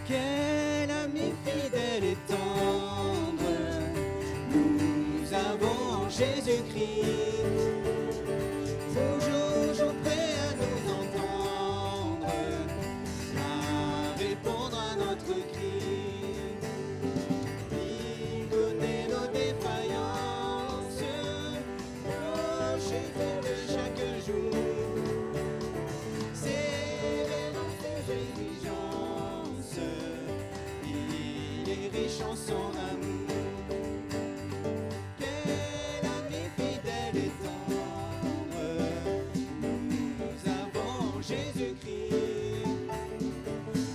Quel ami fidèle et tendre nous avons en Jésus-Christ, toujours prêt à nous entendre, à répondre à notre cri. Il connaît nos défaillances, nos chefs de chaque jour. Riche en son amour, quel ami fidèle et tendre nous avons en Jésus-Christ,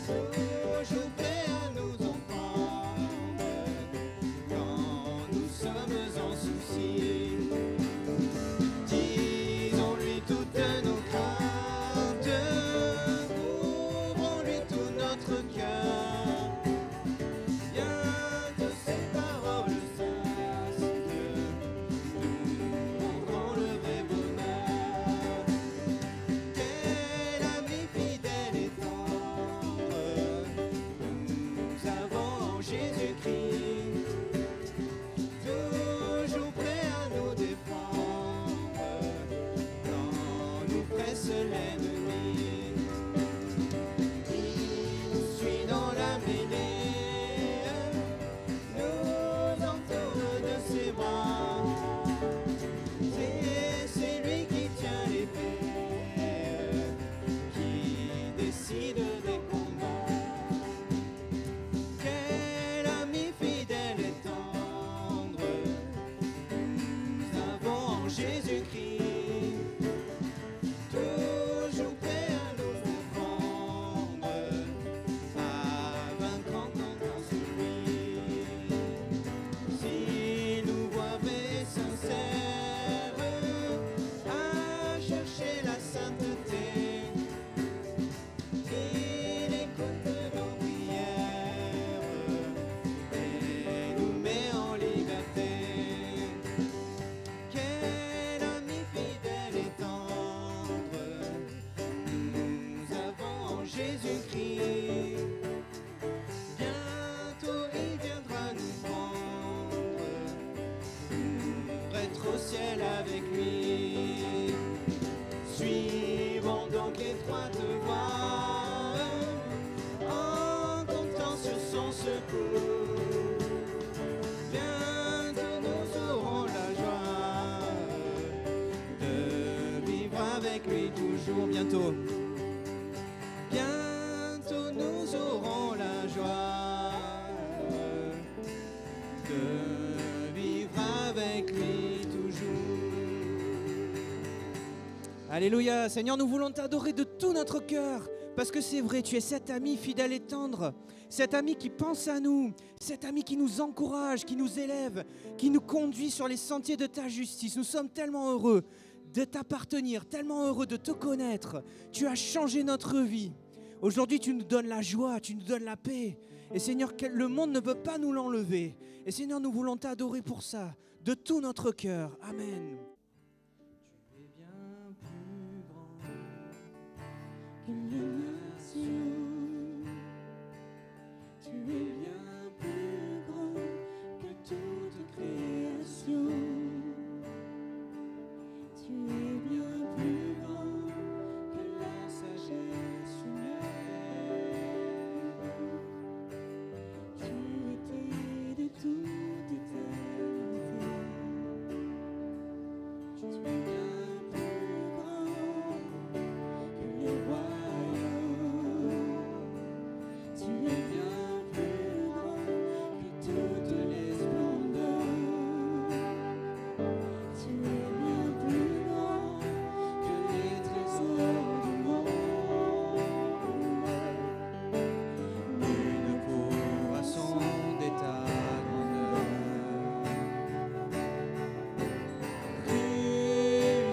toujours prêt à nous entendre quand nous sommes en souci. Disons-lui toutes nos craintes, ouvrons-lui tout notre cœur. Avec lui, suivons donc l'étroite voie, en comptant sur son secours. Bientôt nous aurons la joie de vivre avec lui toujours. Bientôt nous aurons la joie de vivre avec lui toujours. Alléluia. Seigneur, nous voulons t'adorer de tout notre cœur, parce que c'est vrai, tu es cet ami fidèle et tendre, cet ami qui pense à nous, cet ami qui nous encourage, qui nous élève, qui nous conduit sur les sentiers de ta justice. Nous sommes tellement heureux de t'appartenir, tellement heureux de te connaître. Tu as changé notre vie. Aujourd'hui, tu nous donnes la joie, tu nous donnes la paix. Et Seigneur, le monde ne peut pas nous l'enlever. Et Seigneur, nous voulons t'adorer pour ça, de tout notre cœur. Amen. Tu es bien plus grand que les nations. Tu es bien plus grand que toute création. Tu es bien plus grand que la sagesse humaine. Tu étais de toute éternité. Tu es bien plus grand que les royaumes. Tu es bien plus grand que toutes les splendeurs. Tu es bien plus grand que les trésors du monde. Nul ne pourra sonder ta grandeur. Plus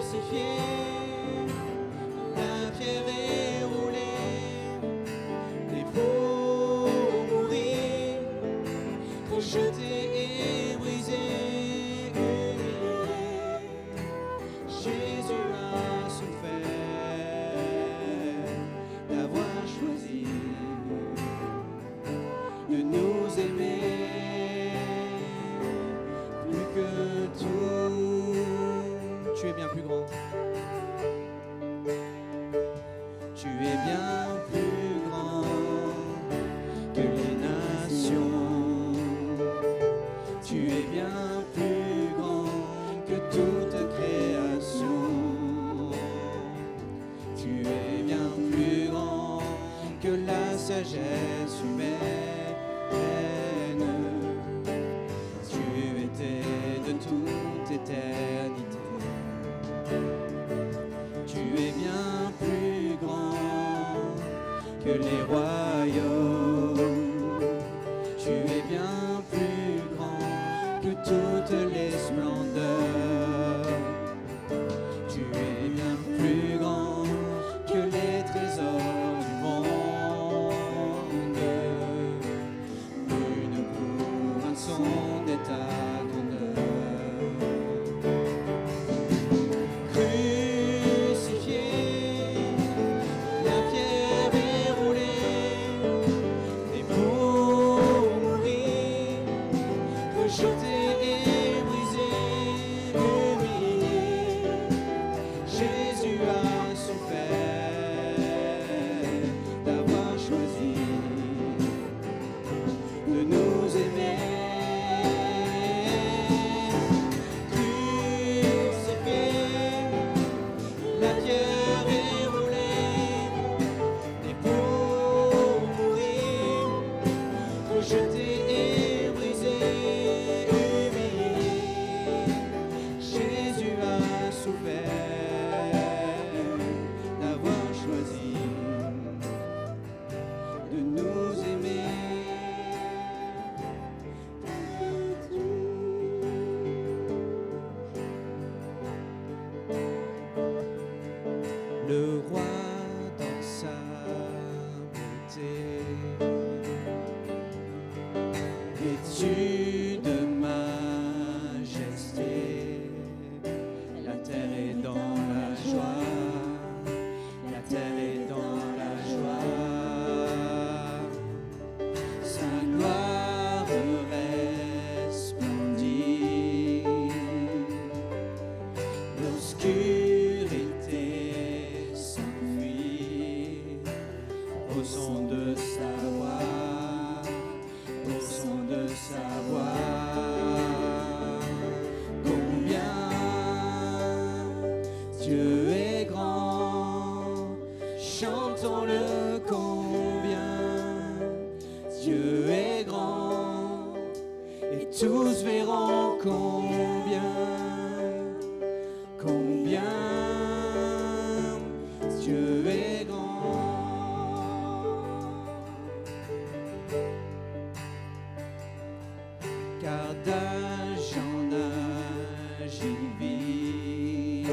que toute création. Tu es bien plus grand que la sagesse humaine. Tu étais de toute éternité. Tu es bien plus grand que les royaumes. Tu es bien plus grand que toutes les splendeurs. Tu es bien plus grand que les trésors du monde. Une couronne sont est à ton honneur. Crucifié, la pierre est roulée, et pour mourir, rejeté et brisé, humilié, Jésus a souffert d'avoir choisi de nous aimer. Crucifié, la pierre est roulée, et pour mourir, rejeté et brisé, humilié, Jésus a souffert d'avoir choisi de nous aimer. Le roi dans sa beauté, vêtu de majesté, la terre est dans la joie, la terre est dans la joie. Sa gloire resplendit, l'obscurité s'enfuit au son de sa voix, au son de sa voix. Combien Dieu est grand, chantons-le combien Dieu est grand, et tous verront combien Dieu est grand. Car d'âge en âge il vit,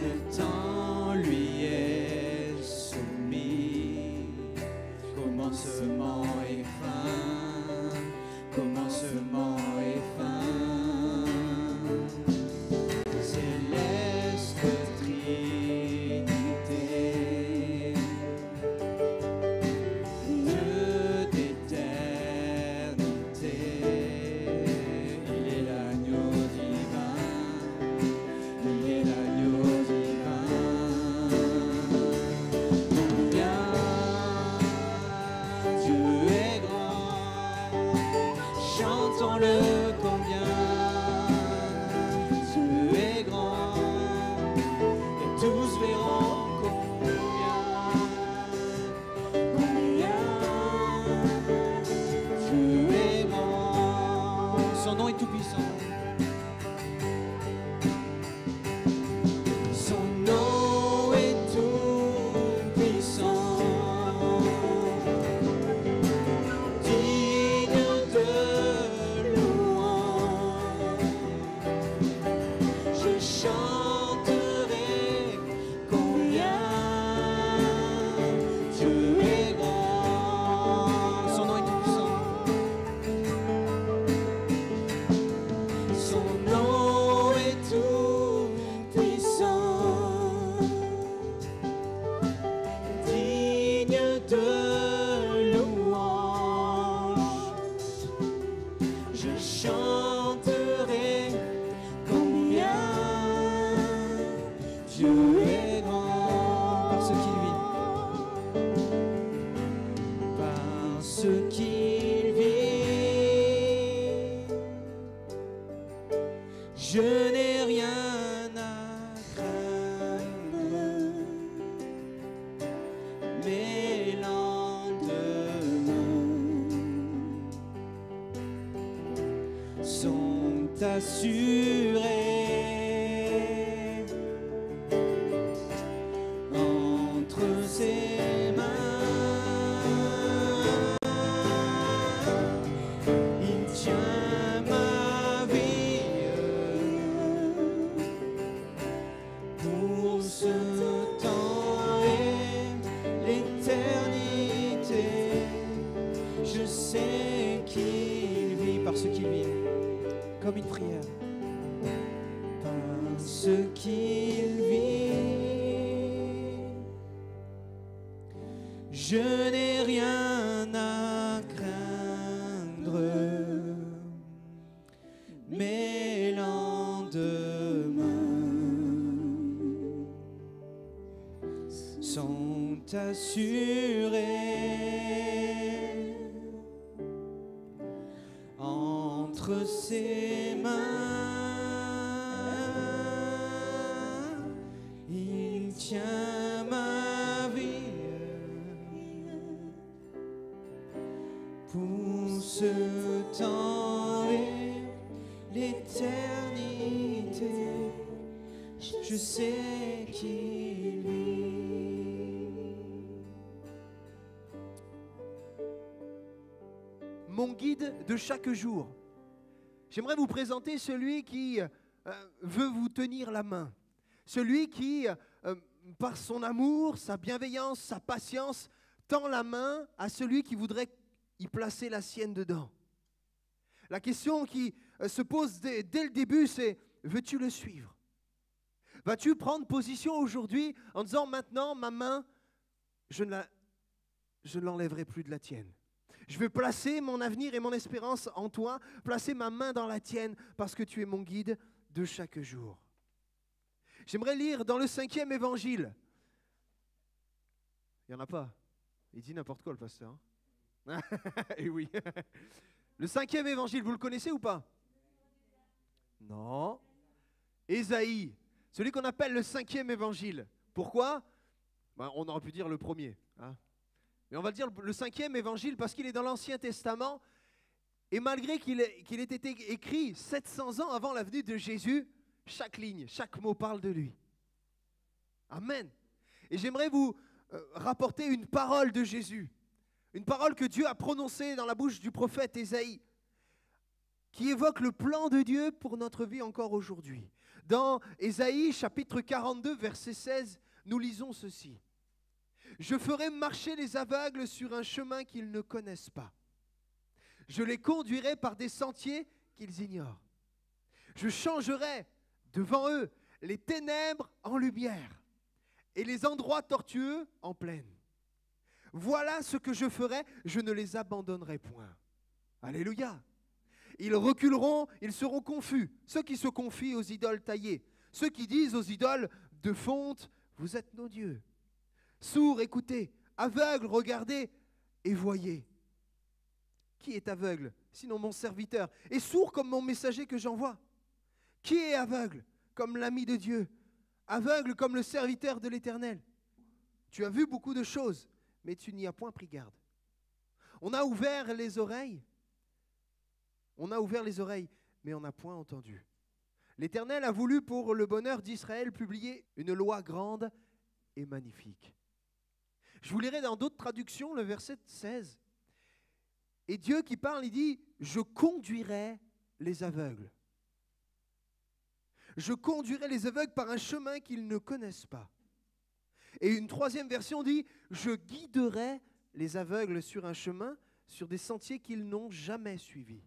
le temps lui est soumis. Commencement et fin, commencement et fin. Céleste Trinité, Dieu d'éternité, il est l'agneau divin. Je n'ai rien à craindre. Mes lendemains sont assurés entre ses mains. Il tient ma vie pour ce temps et l'éternité. Je sais qu'il vit parce qu'il vit, comme une prière, parce qu'il vit. Je n'ai rien à craindre. Mes lendemains sont assurés entre ses mains. Il tient ma vie pour ce temps et l'éternité. Je sais qu'il vit. Mon guide de chaque jour. J'aimerais vous présenter celui qui veut vous tenir la main. Celui qui, par son amour, sa bienveillance, sa patience, tend la main à celui qui voudrait y placer la sienne dedans. La question qui se pose dès le début, c'est: veux-tu le suivre? Vas-tu prendre position aujourd'hui en disant: maintenant, ma main, je ne l'enlèverai plus de la tienne. Je vais placer mon avenir et mon espérance en toi, placer ma main dans la tienne parce que tu es mon guide de chaque jour. J'aimerais lire dans le 5e évangile. Il n'y en a pas. Il dit n'importe quoi, le pasteur. Hein? Et oui. Le 5e évangile, vous le connaissez ou pas? Non. Ésaïe, celui qu'on appelle le 5e évangile. Pourquoi? On aurait pu dire le premier. Hein? Mais on va dire le 5e évangile parce qu'il est dans l'Ancien Testament. Et malgré qu'il ait été écrit 700 ans avant la venue de Jésus, chaque ligne, chaque mot parle de lui. Amen. Et j'aimerais vous rapporter une parole de Jésus. Une parole que Dieu a prononcée dans la bouche du prophète Ésaïe, qui évoque le plan de Dieu pour notre vie encore aujourd'hui. Dans Ésaïe chapitre 42, verset 16, nous lisons ceci. « Je ferai marcher les aveugles sur un chemin qu'ils ne connaissent pas. Je les conduirai par des sentiers qu'ils ignorent. Je changerai devant eux les ténèbres en lumière et les endroits tortueux en plaine. Voilà ce que je ferai, je ne les abandonnerai point. » Alléluia. Ils reculeront, ils seront confus, ceux qui se confient aux idoles taillées, ceux qui disent aux idoles de fonte, vous êtes nos dieux. Sourds, écoutez, aveugles, regardez et voyez. Qui est aveugle, sinon mon serviteur, et sourd comme mon messager que j'envoie? Qui est aveugle, comme l'ami de Dieu, aveugle comme le serviteur de l'Éternel? Tu as vu beaucoup de choses, mais tu n'y as point pris garde. On a ouvert les oreilles, mais on n'a point entendu. L'Éternel a voulu pour le bonheur d'Israël publier une loi grande et magnifique. Je vous lirai dans d'autres traductions le verset 16. Et Dieu qui parle, il dit, je conduirai les aveugles. Je conduirai les aveugles par un chemin qu'ils ne connaissent pas. Et une troisième version dit, je guiderai les aveugles sur un chemin, sur des sentiers qu'ils n'ont jamais suivis.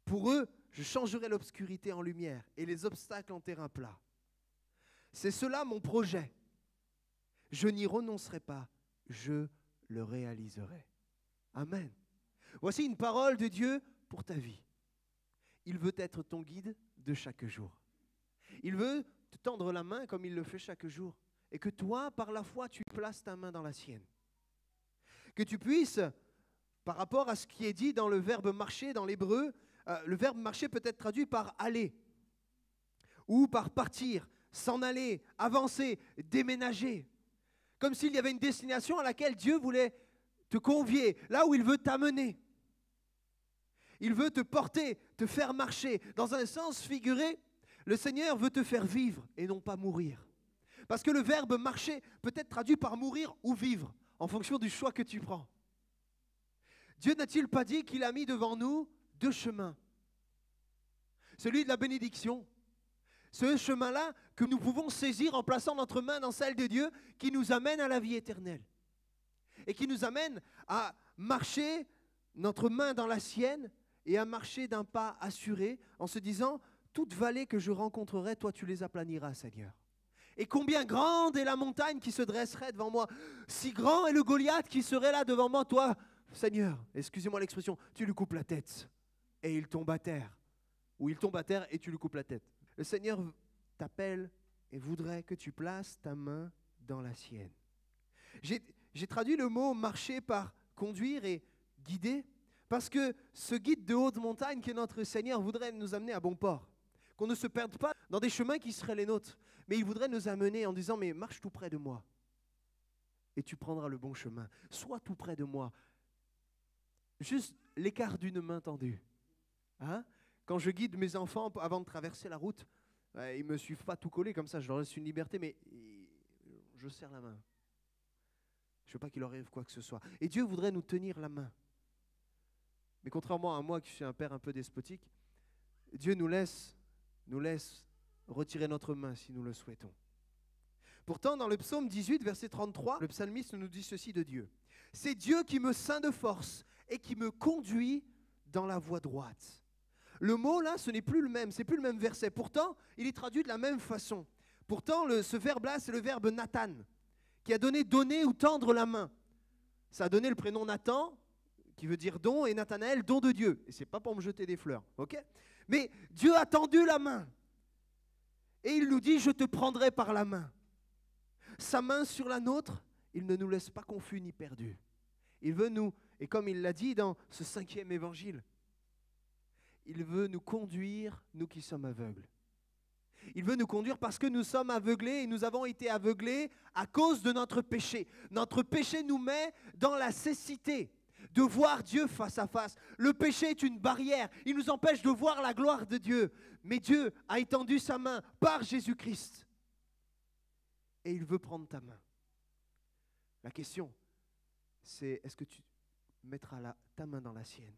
Pour eux, je changerai l'obscurité en lumière et les obstacles en terrain plat. C'est cela mon projet. Je n'y renoncerai pas, je le réaliserai. Amen. Voici une parole de Dieu pour ta vie. Il veut être ton guide de chaque jour. Il veut te tendre la main comme il le fait chaque jour. Et que toi, par la foi, tu places ta main dans la sienne. Que tu puisses, par rapport à ce qui est dit dans le verbe marcher, dans l'hébreu, le verbe marcher peut être traduit par aller. ou par partir, s'en aller, avancer, déménager. Comme s'il y avait une destination à laquelle Dieu voulait te convier, là où il veut t'amener. Il veut te porter, te faire marcher. Dans un sens figuré, le Seigneur veut te faire vivre et non pas mourir. Parce que le verbe marcher peut être traduit par mourir ou vivre, en fonction du choix que tu prends. Dieu n'a-t-il pas dit qu'il a mis devant nous 2 chemins? Celui de la bénédiction, ce chemin-là que nous pouvons saisir en plaçant notre main dans celle de Dieu, qui nous amène à la vie éternelle. Et qui nous amène à marcher notre main dans la sienne et à marcher d'un pas assuré en se disant, toute vallée que je rencontrerai, toi tu les aplaniras, Seigneur. Et combien grande est la montagne qui se dresserait devant moi, si grand est le Goliath qui serait là devant moi, toi, Seigneur, excusez-moi l'expression, tu lui coupes la tête et il tombe à terre. Ou il tombe à terre et tu lui coupes la tête. Le Seigneur t'appelle et voudrait que tu places ta main dans la sienne. J'ai traduit le mot marcher par conduire et guider, parce que ce guide de haute montagne qui est notre Seigneur voudrait nous amener à bon port. Qu'on ne se perde pas dans des chemins qui seraient les nôtres, mais il voudrait nous amener en disant, mais marche tout près de moi et tu prendras le bon chemin. Sois tout près de moi. Juste l'écart d'une main tendue. Hein? Quand je guide mes enfants avant de traverser la route, ils ne me suivent pas tout collés comme ça, je leur laisse une liberté, mais je serre la main. Je ne veux pas qu'il leur arrive quoi que ce soit. Et Dieu voudrait nous tenir la main. Mais contrairement à moi qui suis un père un peu despotique, Dieu nous laisse retirer notre main si nous le souhaitons. Pourtant, dans le psaume 18, verset 33, le psalmiste nous dit ceci de Dieu. C'est Dieu qui me ceint de force et qui me conduit dans la voie droite. Le mot là, ce n'est plus le même, c'est plus le même verset. Pourtant, il est traduit de la même façon. Pourtant, ce verbe-là, c'est le verbe Nathan, qui a donné donner ou tendre la main. Ça a donné le prénom Nathan, qui veut dire don, et Nathanaël, don de Dieu. Et c'est pas pour me jeter des fleurs, ok? Mais Dieu a tendu la main. Et il nous dit, je te prendrai par la main. Sa main sur la nôtre, il ne nous laisse pas confus ni perdus. Il veut nous, et comme il l'a dit dans ce 5e évangile, il veut nous conduire, nous qui sommes aveugles. Il veut nous conduire parce que nous sommes aveuglés et nous avons été aveuglés à cause de notre péché. Notre péché nous met dans la cécité de voir Dieu face à face. Le péché est une barrière, il nous empêche de voir la gloire de Dieu. Mais Dieu a étendu sa main par Jésus-Christ et il veut prendre ta main. La question, c'est est-ce que tu mettras ta main dans la sienne?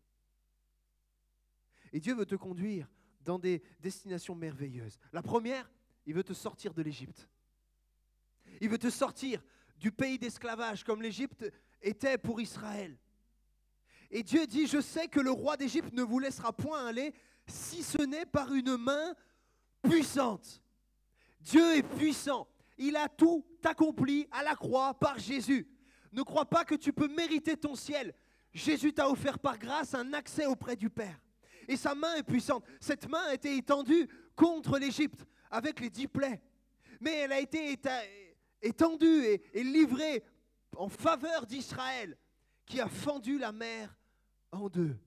Et Dieu veut te conduire dans des destinations merveilleuses. La première, il veut te sortir de l'Égypte. Il veut te sortir du pays d'esclavage comme l'Égypte était pour Israël. Et Dieu dit, je sais que le roi d'Égypte ne vous laissera point aller si ce n'est par une main puissante. Dieu est puissant. Il a tout accompli à la croix par Jésus. Ne crois pas que tu peux mériter ton ciel. Jésus t'a offert par grâce un accès auprès du Père. Et sa main est puissante. Cette main a été étendue contre l'Égypte avec les 10 plaies. Mais elle a été étendue et livrée en faveur d'Israël qui a fendu la mer en deux.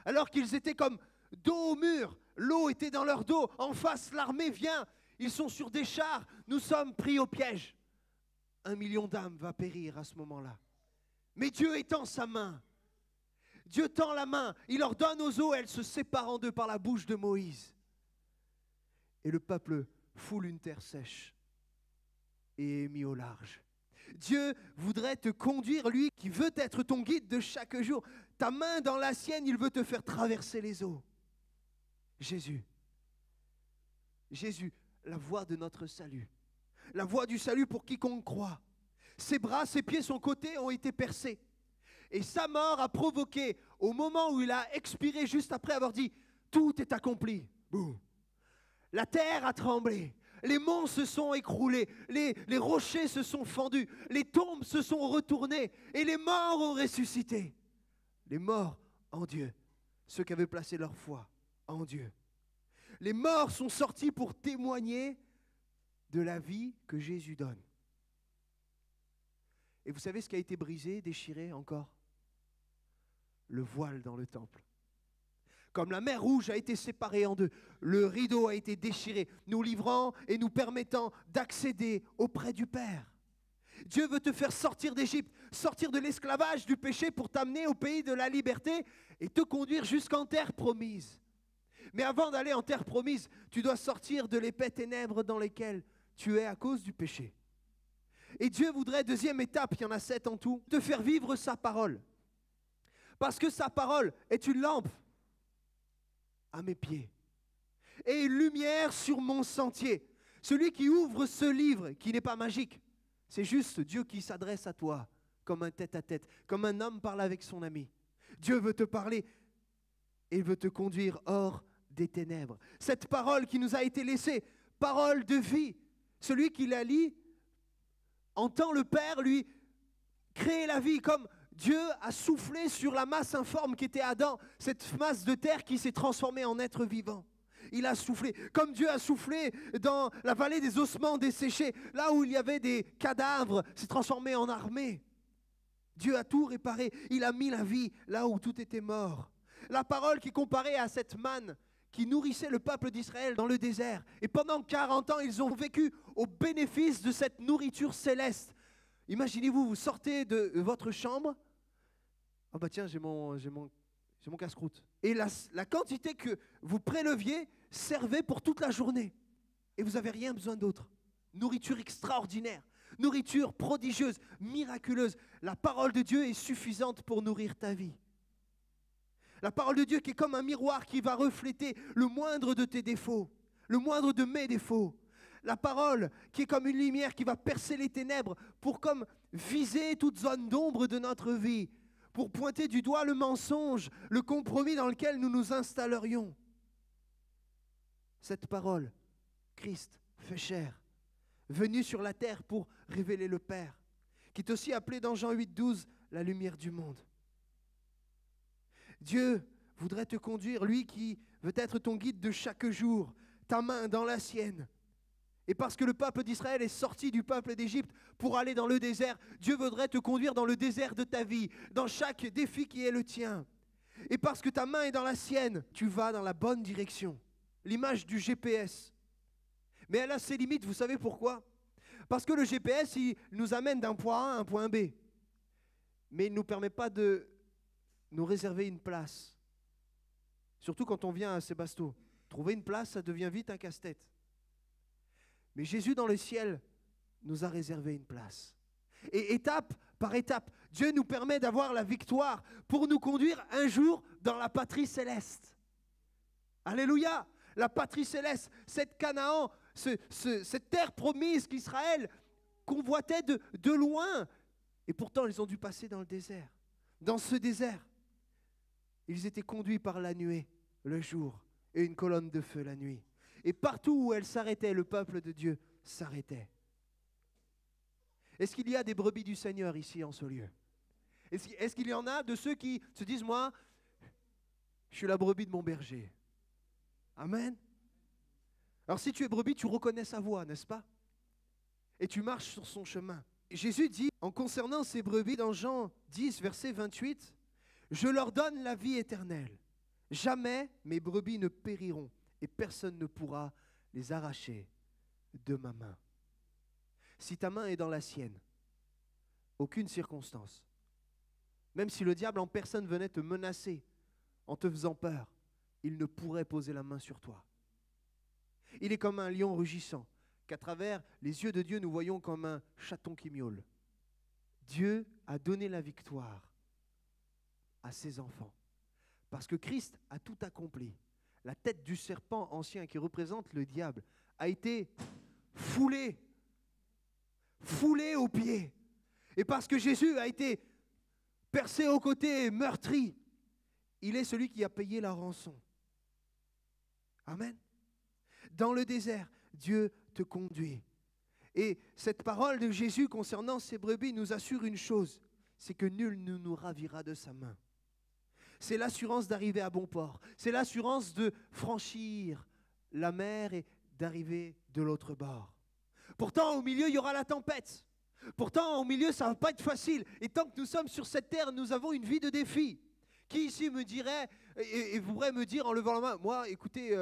Alors qu'ils étaient comme dos au mur, l'eau était dans leur dos. En face, l'armée vient. Ils sont sur des chars. Nous sommes pris au piège. 1 million d'âmes va périr à ce moment-là. Mais Dieu étend sa main. Dieu tend la main, il ordonne aux eaux, elles se séparent en deux par la bouche de Moïse. Et le peuple foule une terre sèche et est mis au large. Dieu voudrait te conduire, lui qui veut être ton guide de chaque jour. Ta main dans la sienne, il veut te faire traverser les eaux. Jésus, la voie de notre salut. La voie du salut pour quiconque croit. Ses bras, ses pieds, son côté ont été percés. Et sa mort a provoqué, au moment où il a expiré, juste après avoir dit « Tout est accompli », boum, la terre a tremblé, les monts se sont écroulés, les rochers se sont fendus, les tombes se sont retournées et les morts ont ressuscité. Les morts en Dieu, ceux qui avaient placé leur foi en Dieu. Les morts sont sortis pour témoigner de la vie que Jésus donne. Et vous savez ce qui a été brisé, déchiré encore? Le voile dans le temple. Comme la mer Rouge a été séparée en deux, le rideau a été déchiré, nous livrant et nous permettant d'accéder auprès du Père. Dieu veut te faire sortir d'Égypte, sortir de l'esclavage du péché pour t'amener au pays de la liberté et te conduire jusqu'en terre promise. Mais avant d'aller en terre promise, tu dois sortir de l'épais ténèbres dans lesquelles tu es à cause du péché. Et Dieu voudrait, deuxième étape, il y en a 7 en tout, te faire vivre sa parole. Parce que sa parole est une lampe à mes pieds et une lumière sur mon sentier. Celui qui ouvre ce livre, qui n'est pas magique, c'est juste Dieu qui s'adresse à toi comme un tête-à-tête, comme un homme parle avec son ami. Dieu veut te parler et veut te conduire hors des ténèbres. Cette parole qui nous a été laissée, parole de vie, celui qui la lit entend le Père lui créer la vie comme Dieu a soufflé sur la masse informe qui était Adam, cette masse de terre qui s'est transformée en être vivant. Il a soufflé, comme Dieu a soufflé dans la vallée des ossements desséchés, là où il y avait des cadavres, s'est transformé en armée. Dieu a tout réparé, il a mis la vie là où tout était mort. La parole qui comparait à cette manne qui nourrissait le peuple d'Israël dans le désert. Et pendant 40 ans, ils ont vécu au bénéfice de cette nourriture céleste. Imaginez-vous, vous sortez de votre chambre. Ah bah tiens, j'ai mon casse-croûte. Et la quantité que vous préleviez servait pour toute la journée. Et vous n'avez rien besoin d'autre. Nourriture extraordinaire, nourriture prodigieuse, miraculeuse. La parole de Dieu est suffisante pour nourrir ta vie. La parole de Dieu qui est comme un miroir qui va refléter le moindre de tes défauts, le moindre de mes défauts. La parole qui est comme une lumière qui va percer les ténèbres pour comme viser toute zone d'ombre de notre vie, pour pointer du doigt le mensonge, le compromis dans lequel nous nous installerions. Cette parole, Christ fait chair, venu sur la terre pour révéler le Père, qui est aussi appelé dans Jean 8,12 la lumière du monde. Dieu voudrait te conduire, lui qui veut être ton guide de chaque jour, ta main dans la sienne. Et parce que le peuple d'Israël est sorti du peuple d'Égypte pour aller dans le désert, Dieu voudrait te conduire dans le désert de ta vie, dans chaque défi qui est le tien. Et parce que ta main est dans la sienne, tu vas dans la bonne direction. L'image du GPS. Mais elle a ses limites, vous savez pourquoi? Parce que le GPS, il nous amène d'un point A à un point B. Mais il ne nous permet pas de nous réserver une place. Surtout quand on vient à Sébasto. Trouver une place, ça devient vite un casse-tête. Mais Jésus dans le ciel nous a réservé une place. Et étape par étape, Dieu nous permet d'avoir la victoire pour nous conduire un jour dans la patrie céleste. Alléluia! La patrie céleste, cette Canaan, cette terre promise qu'Israël convoitait de loin. Et pourtant, ils ont dû passer dans le désert. Dans ce désert, ils étaient conduits par la nuée le jour et une colonne de feu la nuit. Et partout où elle s'arrêtait, le peuple de Dieu s'arrêtait. Est-ce qu'il y a des brebis du Seigneur ici en ce lieu? Est-ce qu'il y en a de ceux qui se disent, moi, je suis la brebis de mon berger? Amen. Alors si tu es brebis, tu reconnais sa voix, n'est-ce pas? Et tu marches sur son chemin. Jésus dit, en concernant ces brebis, dans Jean 10, verset 28, « Je leur donne la vie éternelle. Jamais mes brebis ne périront. Et personne ne pourra les arracher de ma main. » Si ta main est dans la sienne, aucune circonstance, même si le diable en personne venait te menacer en te faisant peur, il ne pourrait poser la main sur toi. Il est comme un lion rugissant, qu'à travers les yeux de Dieu, nous voyons comme un chaton qui miaule. Dieu a donné la victoire à ses enfants, parce que Christ a tout accompli. La tête du serpent ancien qui représente le diable a été foulée aux pieds. Et parce que Jésus a été percé au côté, meurtri, il est celui qui a payé la rançon. Amen. Dans le désert, Dieu te conduit. Et cette parole de Jésus concernant ses brebis nous assure une chose, c'est que nul ne nous ravira de sa main. C'est l'assurance d'arriver à bon port. C'est l'assurance de franchir la mer et d'arriver de l'autre bord. Pourtant, au milieu, il y aura la tempête. Pourtant, au milieu, ça ne va pas être facile. Et tant que nous sommes sur cette terre, nous avons une vie de défi Qui ici me dirait, et pourrait me dire en levant la main, moi, écoutez,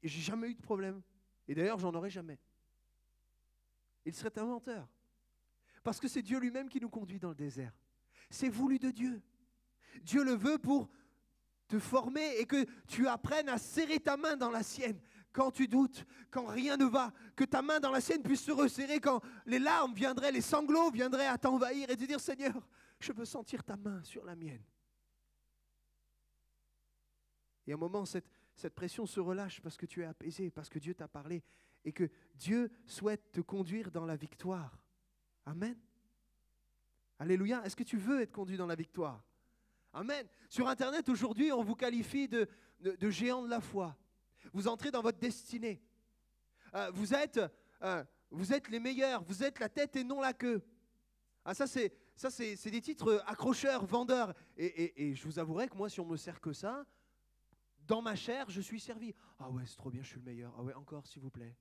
j'ai jamais eu de problème. Et d'ailleurs, j'en aurai jamais. Il serait un menteur. Parce que c'est Dieu lui-même qui nous conduit dans le désert. C'est voulu de Dieu. Dieu le veut pour te former et que tu apprennes à serrer ta main dans la sienne quand tu doutes, quand rien ne va, que ta main dans la sienne puisse se resserrer quand les larmes viendraient, les sanglots viendraient à t'envahir et te dire, Seigneur, je veux sentir ta main sur la mienne. Et à un moment, cette pression se relâche parce que tu es apaisé, parce que Dieu t'a parlé et que Dieu souhaite te conduire dans la victoire. Amen. Alléluia. Est-ce que tu veux être conduit dans la victoire? Amen. Sur Internet, aujourd'hui, on vous qualifie de géants de la foi. Vous entrez dans votre destinée. Vous êtes les meilleurs. Vous êtes la tête et non la queue. Ah, ça, c'est des titres accrocheurs, vendeurs. Et je vous avouerai que moi, si on me sert que ça, dans ma chair, je suis servi. Ah ouais, c'est trop bien, je suis le meilleur. Ah ouais, encore, s'il vous plaît.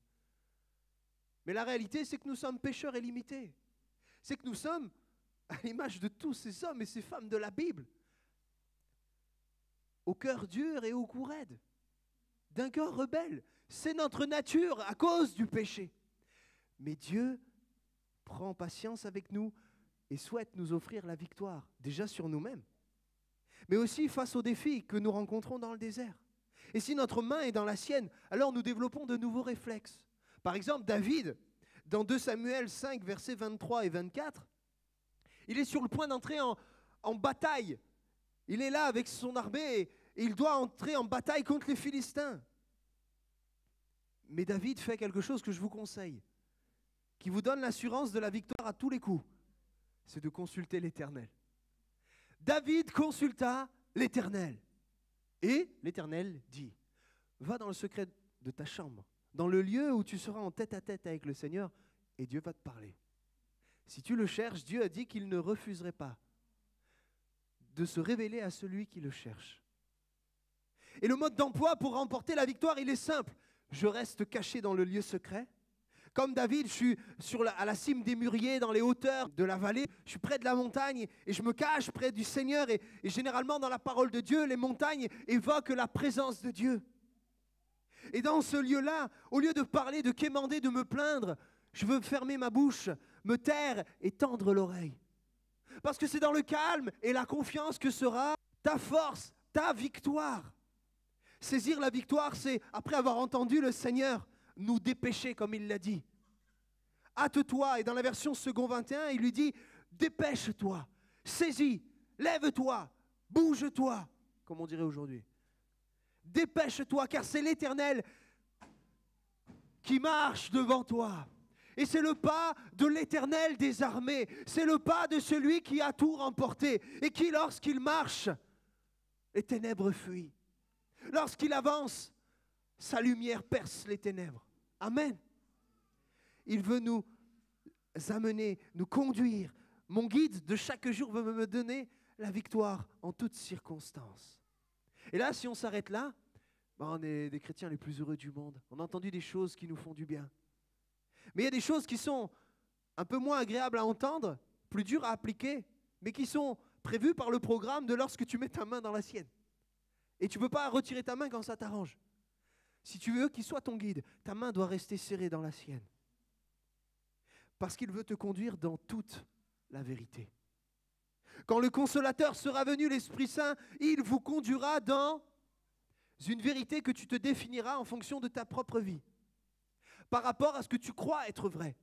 Mais la réalité, c'est que nous sommes pécheurs et limités. C'est que nous sommes à l'image de tous ces hommes et ces femmes de la Bible, au cœur dur et au cou raide, d'un cœur rebelle. C'est notre nature à cause du péché. Mais Dieu prend patience avec nous et souhaite nous offrir la victoire, déjà sur nous-mêmes, mais aussi face aux défis que nous rencontrons dans le désert. Et si notre main est dans la sienne, alors nous développons de nouveaux réflexes. Par exemple, David, dans 2 Samuel 5, versets 23 et 24, il est sur le point d'entrer en bataille. Il est là avec son armée et il doit entrer en bataille contre les Philistins. Mais David fait quelque chose que je vous conseille, qui vous donne l'assurance de la victoire à tous les coups. C'est de consulter l'Éternel. David consulta l'Éternel. Et l'Éternel dit, va dans le secret de ta chambre, dans le lieu où tu seras en tête à tête avec le Seigneur, et Dieu va te parler. Si tu le cherches, Dieu a dit qu'il ne refuserait pas de se révéler à celui qui le cherche. Et le mode d'emploi pour remporter la victoire, il est simple. Je reste caché dans le lieu secret. Comme David, je suis à la cime des mûriers, dans les hauteurs de la vallée. Je suis près de la montagne et je me cache près du Seigneur. Et généralement, dans la parole de Dieu, les montagnes évoquent la présence de Dieu. Et dans ce lieu-là, au lieu de parler, de quémander, de me plaindre, je veux fermer ma bouche, me taire et tendre l'oreille. Parce que c'est dans le calme et la confiance que sera ta force, ta victoire. Saisir la victoire, c'est, après avoir entendu le Seigneur nous dépêcher, comme il l'a dit. Hâte-toi, et dans la version second 21, il lui dit, dépêche-toi, saisis, lève-toi, bouge-toi, comme on dirait aujourd'hui. Dépêche-toi, car c'est l'Éternel qui marche devant toi. Et c'est le pas de l'Éternel des armées. C'est le pas de celui qui a tout remporté et qui, lorsqu'il marche, les ténèbres fuient. Lorsqu'il avance, sa lumière perce les ténèbres. Amen. Il veut nous amener, nous conduire. Mon guide de chaque jour veut me donner la victoire en toutes circonstances. Et là, si on s'arrête là, on est des chrétiens les plus heureux du monde. On a entendu des choses qui nous font du bien. Mais il y a des choses qui sont un peu moins agréables à entendre, plus dures à appliquer, mais qui sont prévues par le programme de lorsque tu mets ta main dans la sienne. Et tu ne peux pas retirer ta main quand ça t'arrange. Si tu veux qu'il soit ton guide, ta main doit rester serrée dans la sienne. Parce qu'il veut te conduire dans toute la vérité. Quand le Consolateur sera venu, l'Esprit Saint, il vous conduira dans une vérité que tu te définiras en fonction de ta propre vie, par rapport à ce que tu crois être vrai.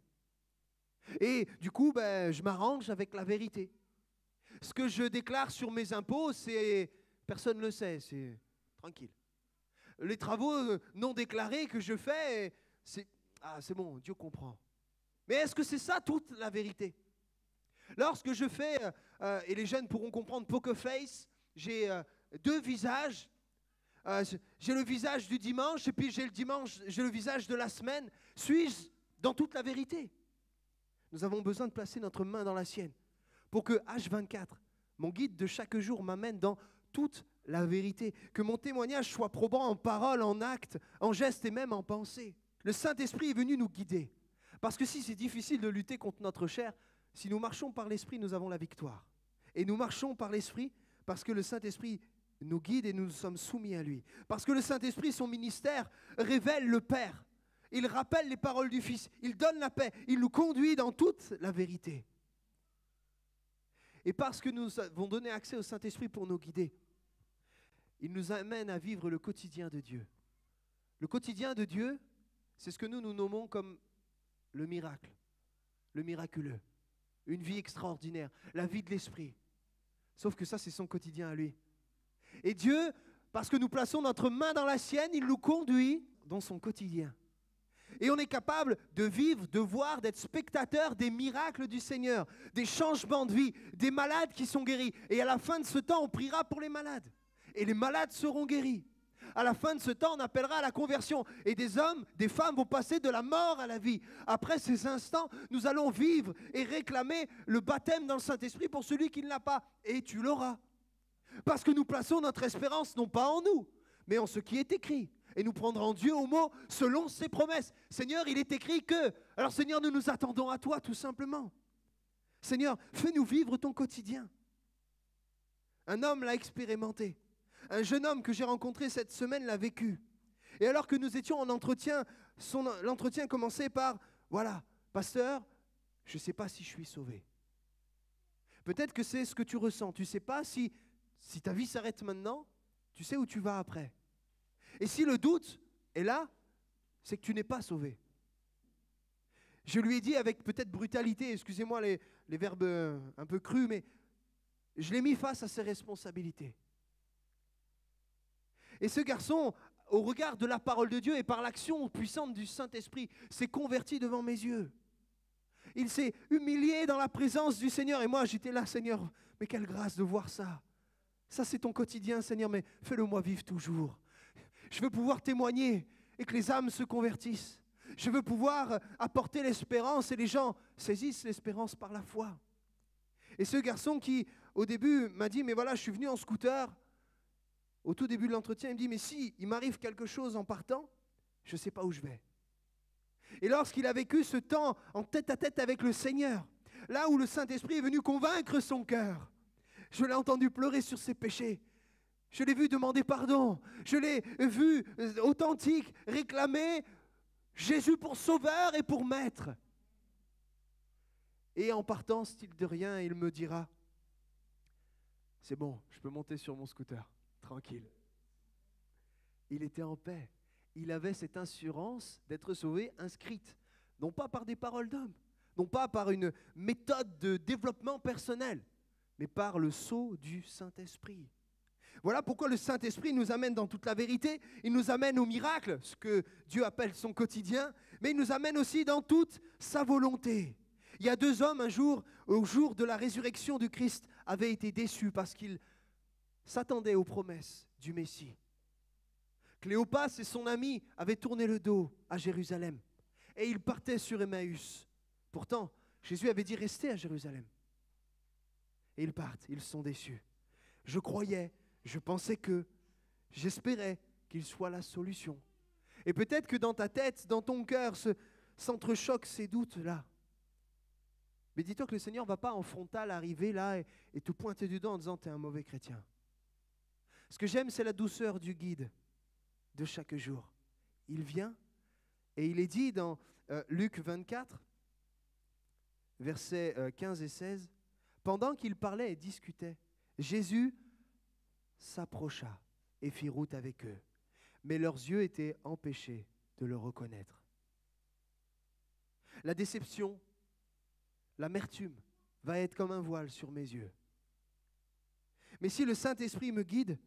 Et du coup, je m'arrange avec la vérité. Ce que je déclare sur mes impôts, personne ne le sait, c'est tranquille. Les travaux non déclarés que je fais, c'est bon, Dieu comprend. Mais est-ce que c'est ça toute la vérité? Lorsque je fais, et les jeunes pourront comprendre, poker face, j'ai 2 visages. J'ai le visage du dimanche et puis j'ai le visage de la semaine. Suis-je dans toute la vérité? Nous avons besoin de placer notre main dans la sienne pour que H24, mon guide de chaque jour, m'amène dans toute la vérité. Que mon témoignage soit probant en parole, en acte, en geste et même en pensée. Le Saint-Esprit est venu nous guider. Parce que si c'est difficile de lutter contre notre chair, si nous marchons par l'Esprit, nous avons la victoire. Et nous marchons par l'Esprit Parce que le Saint-Esprit nous guide et nous sommes soumis à lui. Parce que le Saint-Esprit, son ministère, révèle le Père. Il rappelle les paroles du Fils. Il donne la paix. Il nous conduit dans toute la vérité. Et parce que nous avons donné accès au Saint-Esprit pour nous guider, il nous amène à vivre le quotidien de Dieu. Le quotidien de Dieu, c'est ce que nous nommons comme le miracle, le miraculeux, une vie extraordinaire, la vie de l'Esprit. Sauf que ça, c'est son quotidien à lui. Et Dieu, parce que nous plaçons notre main dans la sienne, il nous conduit dans son quotidien. Et on est capable de vivre, de voir, d'être spectateur des miracles du Seigneur, des changements de vie, des malades qui sont guéris. Et à la fin de ce temps, on priera pour les malades. Et les malades seront guéris. À la fin de ce temps, on appellera à la conversion. Et des hommes, des femmes vont passer de la mort à la vie. Après ces instants, nous allons vivre et réclamer le baptême dans le Saint-Esprit pour celui qui ne l'a pas. Et tu l'auras. Parce que nous plaçons notre espérance non pas en nous, mais en ce qui est écrit. Et nous prendrons Dieu au mot selon ses promesses. Seigneur, il est écrit que... Alors Seigneur, nous nous attendons à toi tout simplement. Seigneur, fais-nous vivre ton quotidien. Un homme l'a expérimenté. Un jeune homme que j'ai rencontré cette semaine l'a vécu. Et alors que nous étions en entretien, l'entretien commençait par, voilà, pasteur, je ne sais pas si je suis sauvé. Peut-être que c'est ce que tu ressens. Tu ne sais pas si ta vie s'arrête maintenant, tu sais où tu vas après. Et si le doute est là, c'est que tu n'es pas sauvé. Je lui ai dit avec peut-être brutalité, excusez-moi les verbes un peu crus, mais je l'ai mis face à ses responsabilités. Et ce garçon, au regard de la parole de Dieu et par l'action puissante du Saint-Esprit, s'est converti devant mes yeux. Il s'est humilié dans la présence du Seigneur. Et moi, j'étais là, Seigneur, mais quelle grâce de voir ça. Ça, c'est ton quotidien, Seigneur, mais fais-le-moi vivre toujours. Je veux pouvoir témoigner et que les âmes se convertissent. Je veux pouvoir apporter l'espérance et les gens saisissent l'espérance par la foi. Et ce garçon qui, au début, m'a dit, mais voilà, je suis venu en scooter. Au tout début de l'entretien, il me dit, mais si il m'arrive quelque chose en partant, je ne sais pas où je vais. Et lorsqu'il a vécu ce temps en tête à tête avec le Seigneur, là où le Saint-Esprit est venu convaincre son cœur, je l'ai entendu pleurer sur ses péchés. Je l'ai vu demander pardon. Je l'ai vu authentique, réclamer Jésus pour sauveur et pour maître. Et en partant, style de rien, il me dira, c'est bon, je peux monter sur mon scooter. Tranquille. Il était en paix. Il avait cette assurance d'être sauvé inscrite, non pas par des paroles d'homme, non pas par une méthode de développement personnel, mais par le sceau du Saint-Esprit. Voilà pourquoi le Saint-Esprit nous amène dans toute la vérité, il nous amène au miracle, ce que Dieu appelle son quotidien, mais il nous amène aussi dans toute sa volonté. Il y a 2 hommes, un jour, au jour de la résurrection du Christ, avaient été déçus parce qu'ils s'attendaient aux promesses du Messie. Cléopas et son ami avaient tourné le dos à Jérusalem et ils partaient sur Emmaüs. Pourtant, Jésus avait dit restez à Jérusalem. Et ils partent, ils sont déçus. Je croyais, je pensais que, j'espérais qu'il soit la solution. Et peut-être que dans ta tête, dans ton cœur, s'entrechoquent ces doutes-là. Mais dis-toi que le Seigneur ne va pas en frontal arriver là et te pointer du doigt en disant « t'es un mauvais chrétien ». Ce que j'aime, c'est la douceur du guide de chaque jour. Il vient et il est dit dans Luc 24, versets 15 et 16, « Pendant qu'ils parlaient et discutaient, Jésus s'approcha et fit route avec eux, mais leurs yeux étaient empêchés de le reconnaître. » La déception, l'amertume va être comme un voile sur mes yeux. Mais si le Saint-Esprit me guide,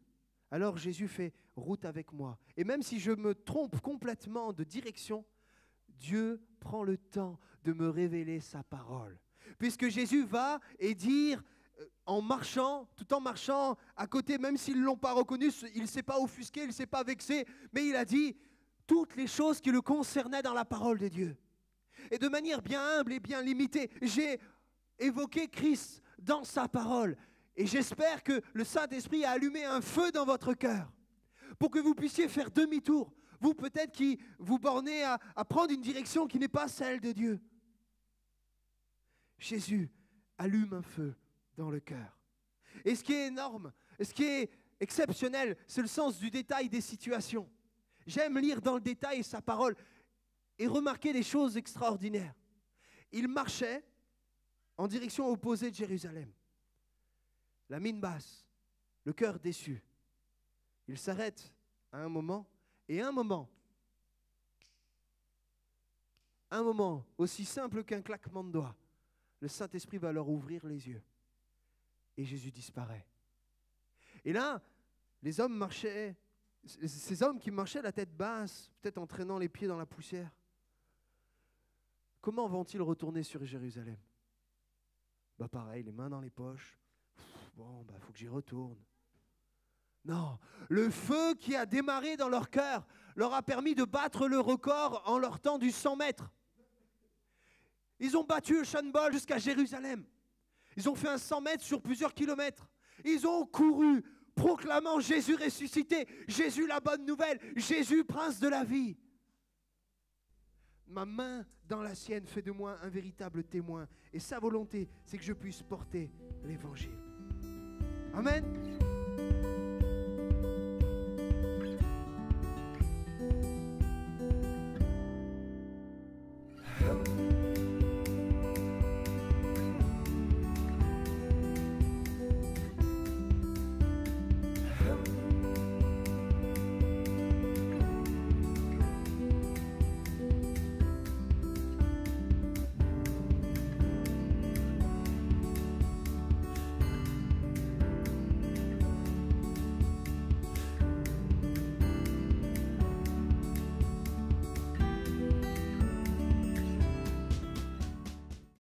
alors Jésus fait route avec moi. Et même si je me trompe complètement de direction, Dieu prend le temps de me révéler sa parole. Puisque Jésus va et dire, tout en marchant à côté, même s'ils ne l'ont pas reconnu, il ne s'est pas offusqué, il ne s'est pas vexé, mais il a dit toutes les choses qui le concernaient dans la parole de Dieu. Et de manière bien humble et bien limitée, j'ai évoqué Christ dans sa parole. Et j'espère que le Saint-Esprit a allumé un feu dans votre cœur pour que vous puissiez faire demi-tour. Vous peut-être qui vous bornez à prendre une direction qui n'est pas celle de Dieu. Jésus allume un feu dans le cœur. Et ce qui est énorme, Et ce qui est exceptionnel, c'est le sens du détail des situations. J'aime lire dans le détail sa parole et remarquer des choses extraordinaires. Il marchait en direction opposée de Jérusalem. La mine basse, le cœur déçu. Il s'arrête à un moment, et un moment aussi simple qu'un claquement de doigts, le Saint-Esprit va leur ouvrir les yeux. Et Jésus disparaît. Et là, les hommes marchaient, ces hommes qui marchaient la tête basse, peut-être en traînant les pieds dans la poussière, comment vont-ils retourner sur Jérusalem? Pareil, les mains dans les poches. Bon, faut que j'y retourne. Non, le feu qui a démarré dans leur cœur leur a permis de battre le record en leur temps du 100 mètres. Ils ont battu le Shanbol jusqu'à Jérusalem. Ils ont fait un 100 mètres sur plusieurs kilomètres. Ils ont couru, proclamant Jésus ressuscité, Jésus la bonne nouvelle, Jésus prince de la vie. Ma main dans la sienne fait de moi un véritable témoin. Et sa volonté, c'est que je puisse porter l'évangile. Amen.